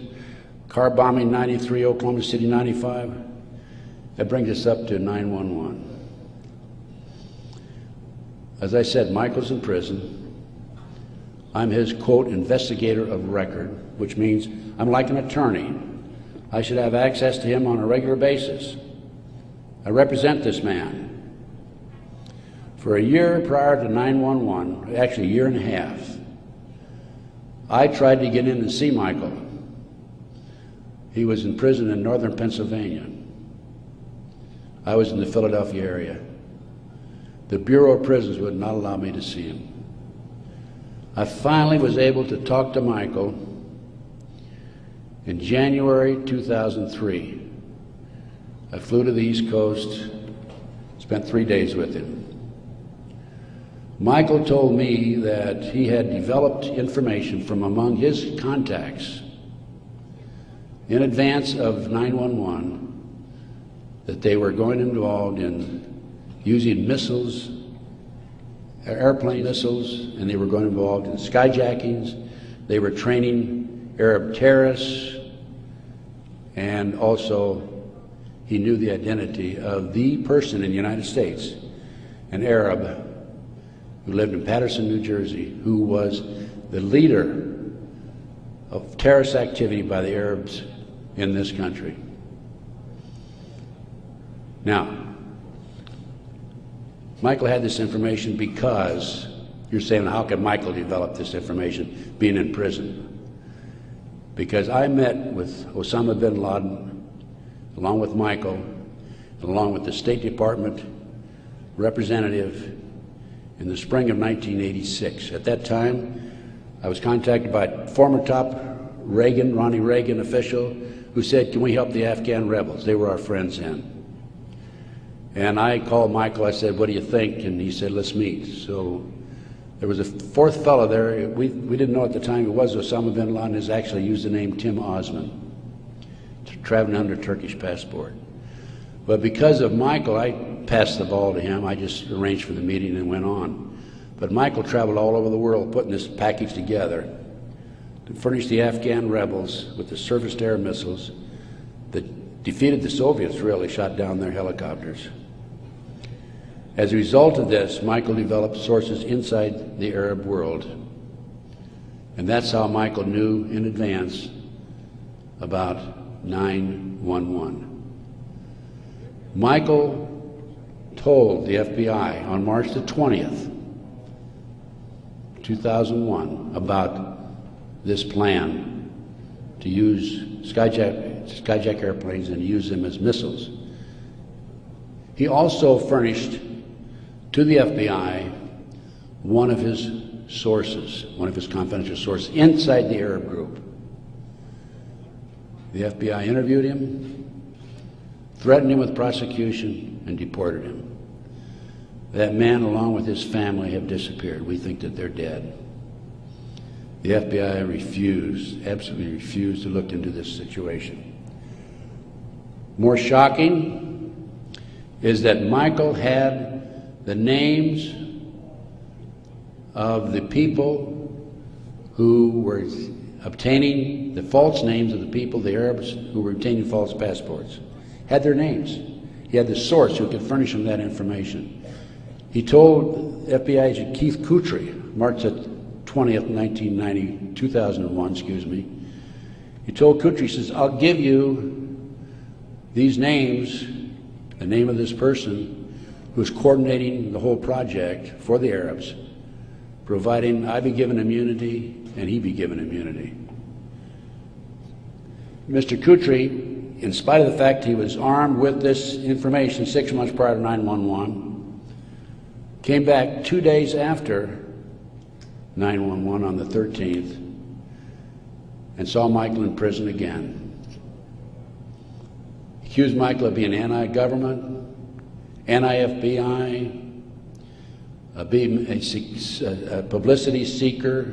car bombing 93, Oklahoma City 95. That brings us up to 9/11. As I said, Michael's in prison. I'm his, quote, investigator of record, which means I'm like an attorney. I should have access to him on a regular basis. I represent this man. For a year prior to 9/11, actually a year and a half, I tried to get in and see Michael. He was in prison in northern Pennsylvania. I was in the Philadelphia area. The Bureau of Prisons would not allow me to see him. I finally was able to talk to Michael in January 2003. I flew to the East Coast, spent 3 days with him. Michael told me that he had developed information from among his contacts in advance of 9/11 that they were going involved in using missiles, airplane missiles, and they were going involved in skyjackings. They were training Arab terrorists, and also he knew the identity of the person in the United States, an Arab who lived in Paterson, New Jersey, who was the leader of terrorist activity by the Arabs in this country. Now, Michael had this information because you're saying, how could Michael develop this information being in prison? Because I met with Osama bin Laden, along with Michael, and along with the State Department representative in the spring of 1986. At that time, I was contacted by a former top Ronnie Reagan official who said, can we help the Afghan rebels? They were our friends then. And I called Michael, I said, what do you think? And he said, let's meet. So there was a fourth fellow there. We didn't know at the time it was Osama bin Laden. Has actually used the name Tim Osman, traveling under Turkish passport. But because of Michael, I passed the ball to him. I just arranged for the meeting and went on. But Michael traveled all over the world putting this package together to furnish the Afghan rebels with the surface-to-air missiles that defeated the Soviets, really, shot down their helicopters. As a result of this, Michael developed sources inside the Arab world. And that's how Michael knew in advance about 9/11. Michael told the FBI on March the 20th, 2001, about this plan to use skyjack airplanes and use them as missiles. He also furnished to the FBI one of his sources, one of his confidential sources, inside the Arab group. The FBI interviewed him, threatened him with prosecution, and deported him. That man, along with his family, have disappeared. We think that they're dead. The FBI refused, absolutely refused to look into this situation. More shocking is that Michael had the names of the people who were obtaining the false names of the people, the Arabs who were obtaining false passports. Had their names. He had the source who could furnish him that information. He told FBI agent Keith Kutry, March 20th, 2001, excuse me. He told Kutry, he says, I'll give you these names, the name of this person who's coordinating the whole project for the Arabs, providing I be given immunity and he be given immunity. Mr. Kutry, in spite of the fact he was armed with this information 6 months prior to 9/11, came back 2 days after 9/11 on the 13th and saw Michael in prison again. Accused Michael of being anti-government, anti-FBI, being a publicity seeker,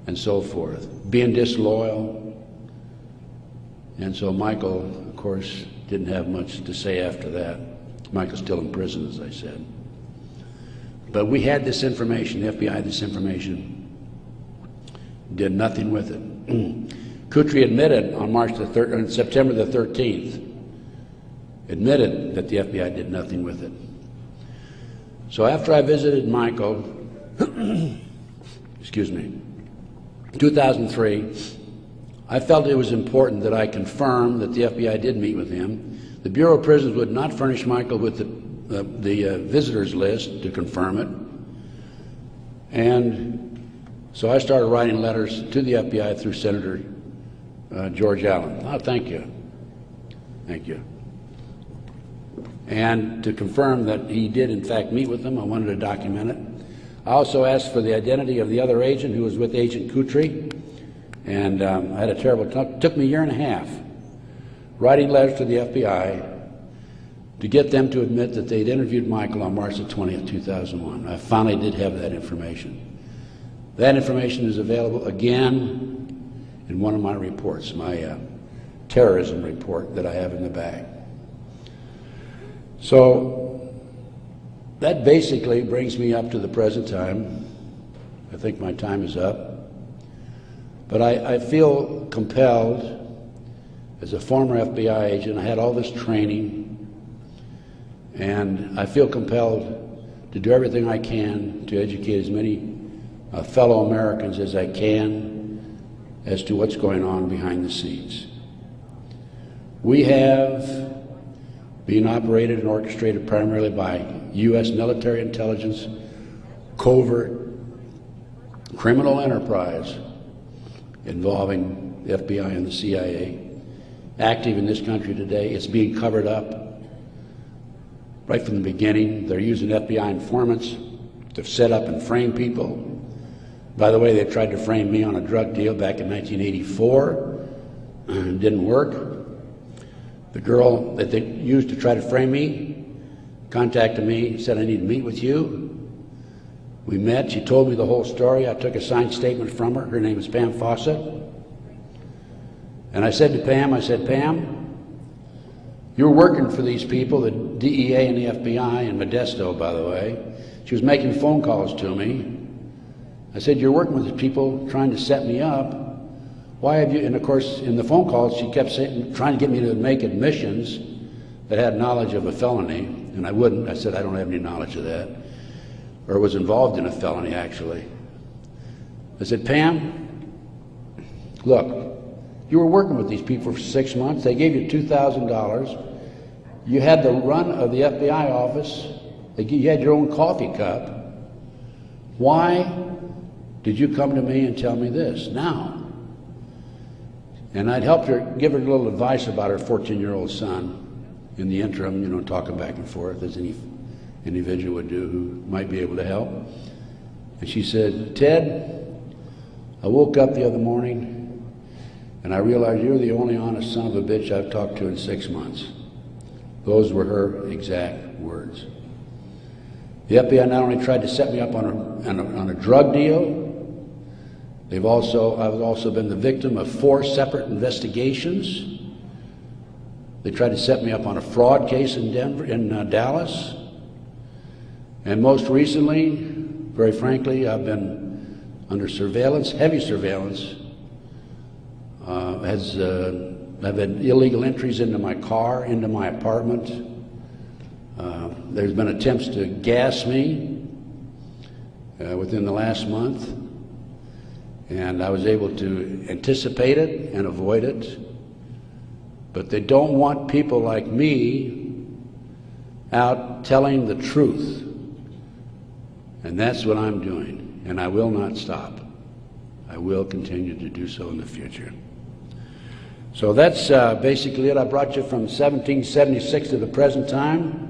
and so forth, being disloyal. And so Michael, of course, didn't have much to say after that. Michael's still in prison, as I said. But we had this information, the FBI had this information, did nothing with it. Kutry admitted on September the 13th, admitted that the FBI did nothing with it. So after I visited Michael, excuse me, 2003, I felt it was important that I confirm that the FBI did meet with him. The Bureau of Prisons would not furnish Michael with the visitors list to confirm it. And so I started writing letters to the FBI through Senator George Allen. Oh, thank you. Thank you. And to confirm that he did in fact meet with them, I wanted to document it. I also asked for the identity of the other agent who was with Agent Kutry. And I had a terrible time. It took me a year and a half writing letters to the FBI to get them to admit that they'd interviewed Michael on March the 20th, 2001. I finally did have that information. That information is available again in one of my reports, my terrorism report that I have in the bag. So that basically brings me up to the present time. I think my time is up. But I feel compelled, as a former FBI agent, I had all this training, and I feel compelled to do everything I can to educate as many fellow Americans as I can as to what's going on behind the scenes. We have been operated and orchestrated primarily by U.S. military intelligence, covert criminal enterprise involving the FBI and the CIA, active in this country today. It's being covered up right from the beginning. They're using FBI informants to set up and frame people. By the way, they tried to frame me on a drug deal back in 1984, and it didn't work. The girl that they used to try to frame me contacted me, said, I need to meet with you. We met, she told me the whole story. I took a signed statement from her. Her name is Pam Fawcett. And I said to Pam, Pam, you're working for these people, the DEA and the FBI, and Modesto, by the way. She was making phone calls to me. I said, you're working with these people trying to set me up. Why have you, and of course, in the phone calls, she kept saying, trying to get me to make admissions that had knowledge of a felony, and I wouldn't. I said, I don't have any knowledge of that. Or was involved in a felony, actually. I said, Pam, look, you were working with these people for 6 months. They gave you $2,000. You had the run of the FBI office. You had your own coffee cup. Why did you come to me and tell me this now? And I'd helped her, give her a little advice about her 14-year-old son in the interim, talking back and forth as any individual would do who might be able to help. And she said, "Ted, I woke up the other morning and I realized you're the only honest son of a bitch I've talked to in 6 months." Those were her exact words. The FBI not only tried to set me up on a drug deal, I've also been the victim of 4 separate investigations. They tried to set me up on a fraud case in Dallas. And most recently, very frankly, I've been under surveillance, heavy surveillance. I've had illegal entries into my car, into my apartment. There's been attempts to gas me within the last month. And I was able to anticipate it and avoid it. But they don't want people like me out telling the truth. And that's what I'm doing. And I will not stop. I will continue to do so in the future. So that's basically it. I brought you from 1776 to the present time.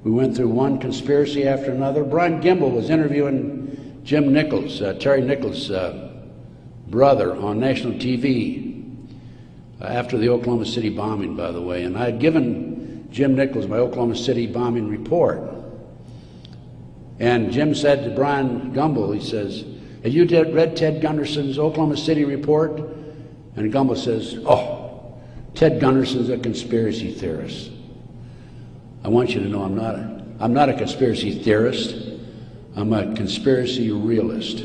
We went through one conspiracy after another. Brian Gimbel was interviewing Jim Nichols, Terry Nichols' brother, on national TV after the Oklahoma City bombing, by the way. And I had given Jim Nichols my Oklahoma City bombing report. And Jim said to Brian Gimbel, he says, "Have you read Ted Gunderson's Oklahoma City report?" And Gimbel says, "Oh, Ted Gunderson's a conspiracy theorist." I want you to know I'm not a conspiracy theorist. I'm a conspiracy realist.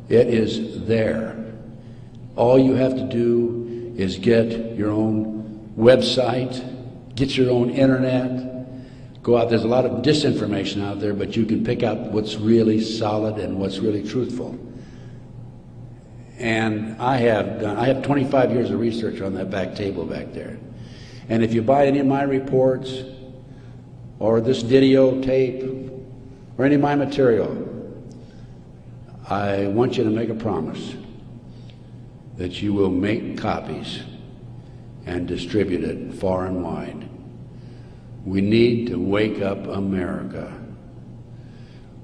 It is there. All you have to do is get your own website, get your own internet, go out. There's a lot of disinformation out there, but you can pick out what's really solid and what's really truthful. And I have 25 years of research on that back table back there. And if you buy any of my reports or this videotape or any of my material, I want you to make a promise that you will make copies and distribute it far and wide. We need to wake up America.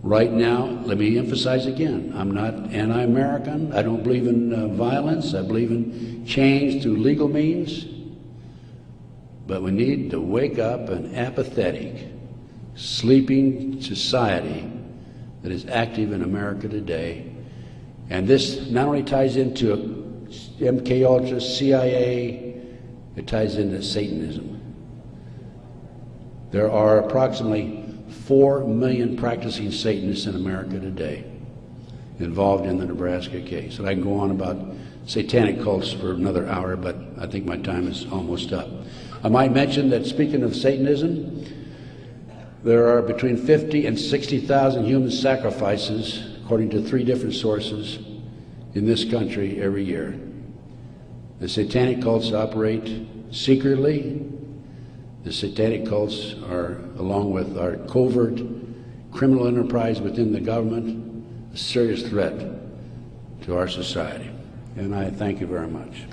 Right now, let me emphasize again, I'm not anti-American. I don't believe in violence. I believe in change through legal means. But we need to wake up an apathetic, sleeping society that is active in America today. And this not only ties into MK Ultra, CIA, it ties into Satanism. There are approximately 4 million practicing Satanists in America today involved in the Nebraska case. And I can go on about satanic cults for another hour, but I think my time is almost up. I might mention that, speaking of Satanism, there are between 50 and 60,000 human sacrifices, according to 3 different sources, in this country every year. The satanic cults operate secretly. The satanic cults are, along with our covert criminal enterprise within the government, a serious threat to our society. And I thank you very much.